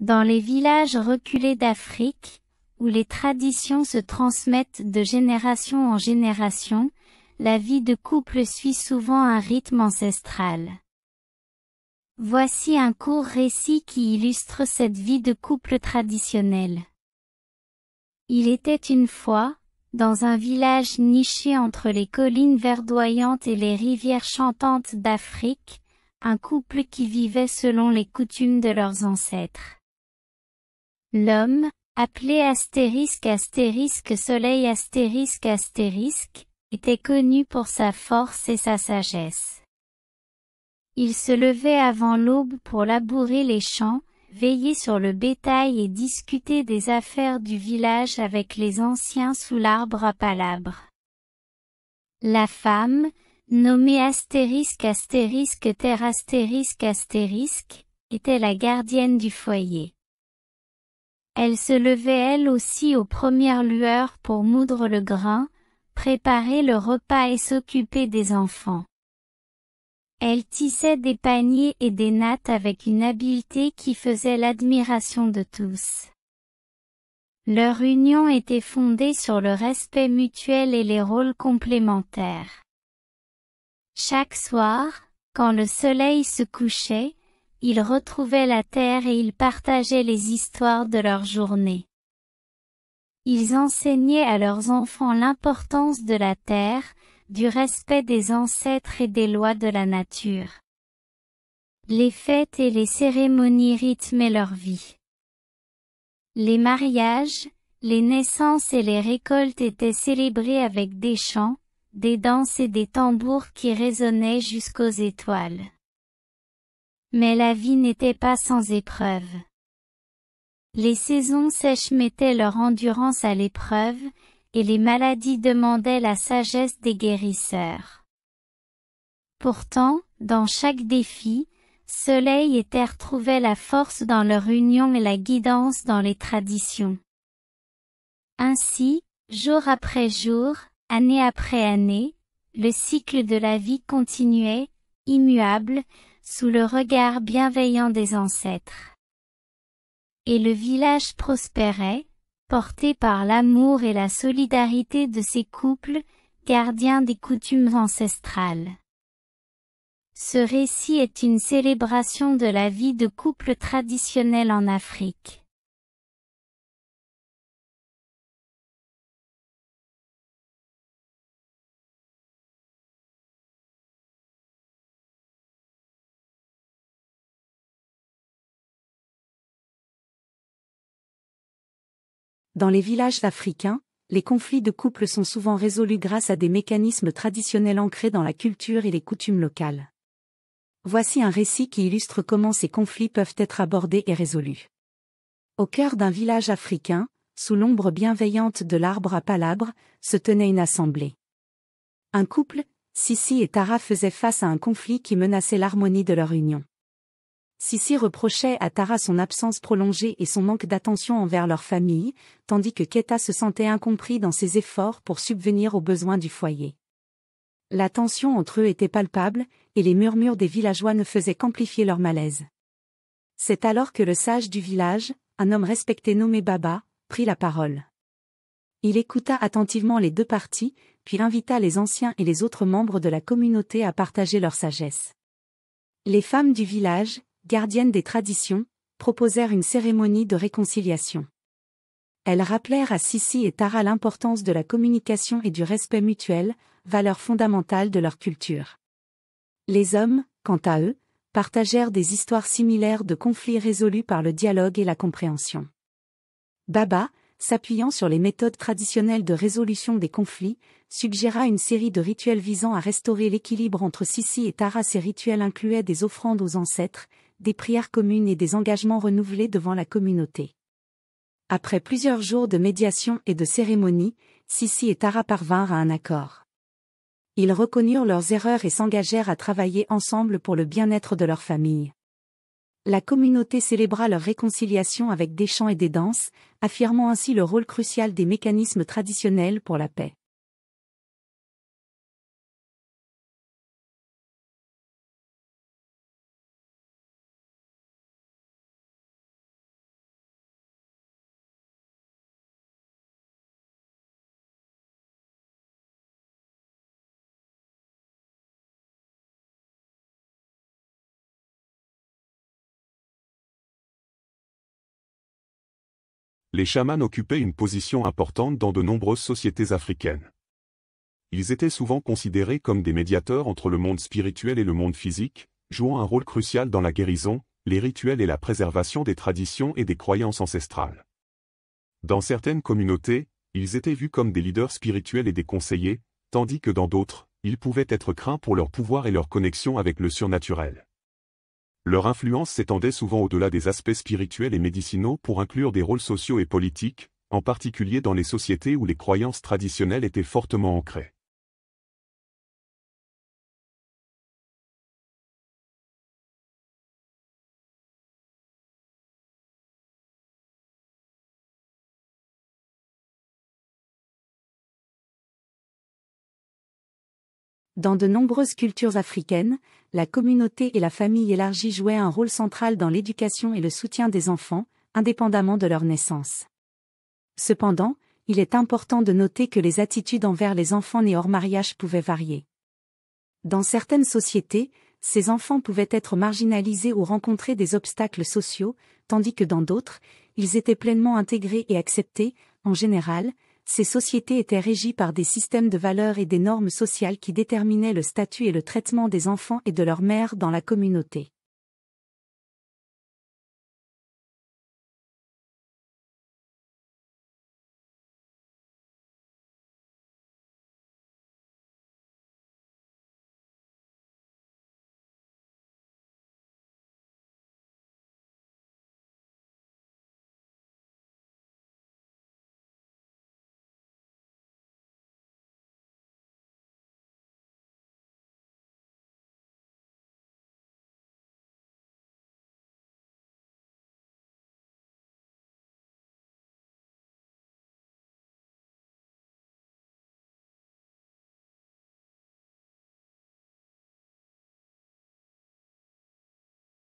Dans les villages reculés d'Afrique, où les traditions se transmettent de génération en génération, la vie de couple suit souvent un rythme ancestral. Voici un court récit qui illustre cette vie de couple traditionnelle. Il était une fois, dans un village niché entre les collines verdoyantes et les rivières chantantes d'Afrique, un couple qui vivait selon les coutumes de leurs ancêtres. L'homme, appelé Soleil était connu pour sa force et sa sagesse. Il se levait avant l'aube pour labourer les champs, veiller sur le bétail et discuter des affaires du village avec les anciens sous l'arbre à palabres. La femme, nommée Terre était la gardienne du foyer. Elle se levait elle aussi aux premières lueurs pour moudre le grain, préparer le repas et s'occuper des enfants. Elle tissait des paniers et des nattes avec une habileté qui faisait l'admiration de tous. Leur union était fondée sur le respect mutuel et les rôles complémentaires. Chaque soir, quand le soleil se couchait, ils retrouvaient la terre et ils partageaient les histoires de leur journée. Ils enseignaient à leurs enfants l'importance de la terre, du respect des ancêtres et des lois de la nature. Les fêtes et les cérémonies rythmaient leur vie. Les mariages, les naissances et les récoltes étaient célébrés avec des chants, des danses et des tambours qui résonnaient jusqu'aux étoiles. Mais la vie n'était pas sans épreuves. Les saisons sèches mettaient leur endurance à l'épreuve, et les maladies demandaient la sagesse des guérisseurs. Pourtant, dans chaque défi, soleil et terre trouvaient la force dans leur union et la guidance dans les traditions. Ainsi, jour après jour, année après année, le cycle de la vie continuait, immuable, sous le regard bienveillant des ancêtres. Et le village prospérait, porté par l'amour et la solidarité de ces couples, gardiens des coutumes ancestrales. Ce récit est une célébration de la vie de couple traditionnel en Afrique. Dans les villages africains, les conflits de couple sont souvent résolus grâce à des mécanismes traditionnels ancrés dans la culture et les coutumes locales. Voici un récit qui illustre comment ces conflits peuvent être abordés et résolus. Au cœur d'un village africain, sous l'ombre bienveillante de l'arbre à palabres, se tenait une assemblée. Un couple, Sissi et Tara, faisaient face à un conflit qui menaçait l'harmonie de leur union. Sissi reprochait à Tara son absence prolongée et son manque d'attention envers leur famille, tandis que Keta se sentait incompris dans ses efforts pour subvenir aux besoins du foyer. La tension entre eux était palpable, et les murmures des villageois ne faisaient qu'amplifier leur malaise. C'est alors que le sage du village, un homme respecté nommé Baba, prit la parole. Il écouta attentivement les deux parties, puis invita les anciens et les autres membres de la communauté à partager leur sagesse. Les femmes du village, gardiennes des traditions, proposèrent une cérémonie de réconciliation. Elles rappelèrent à Sissi et Tara l'importance de la communication et du respect mutuel, valeurs fondamentales de leur culture. Les hommes, quant à eux, partagèrent des histoires similaires de conflits résolus par le dialogue et la compréhension. Baba, s'appuyant sur les méthodes traditionnelles de résolution des conflits, suggéra une série de rituels visant à restaurer l'équilibre entre Sissi et Tara. Ces rituels incluaient des offrandes aux ancêtres, des prières communes et des engagements renouvelés devant la communauté. Après plusieurs jours de médiation et de cérémonies, Sissi et Tara parvinrent à un accord. Ils reconnurent leurs erreurs et s'engagèrent à travailler ensemble pour le bien-être de leur famille. La communauté célébra leur réconciliation avec des chants et des danses, affirmant ainsi le rôle crucial des mécanismes traditionnels pour la paix. Les chamans occupaient une position importante dans de nombreuses sociétés africaines. Ils étaient souvent considérés comme des médiateurs entre le monde spirituel et le monde physique, jouant un rôle crucial dans la guérison, les rituels et la préservation des traditions et des croyances ancestrales. Dans certaines communautés, ils étaient vus comme des leaders spirituels et des conseillers, tandis que dans d'autres, ils pouvaient être craints pour leur pouvoir et leur connexion avec le surnaturel. Leur influence s'étendait souvent au-delà des aspects spirituels et médicinaux pour inclure des rôles sociaux et politiques, en particulier dans les sociétés où les croyances traditionnelles étaient fortement ancrées. Dans de nombreuses cultures africaines, la communauté et la famille élargie jouaient un rôle central dans l'éducation et le soutien des enfants, indépendamment de leur naissance. Cependant, il est important de noter que les attitudes envers les enfants nés hors mariage pouvaient varier. Dans certaines sociétés, ces enfants pouvaient être marginalisés ou rencontrer des obstacles sociaux, tandis que dans d'autres, ils étaient pleinement intégrés et acceptés. En général, ces sociétés étaient régies par des systèmes de valeurs et des normes sociales qui déterminaient le statut et le traitement des enfants et de leurs mères dans la communauté.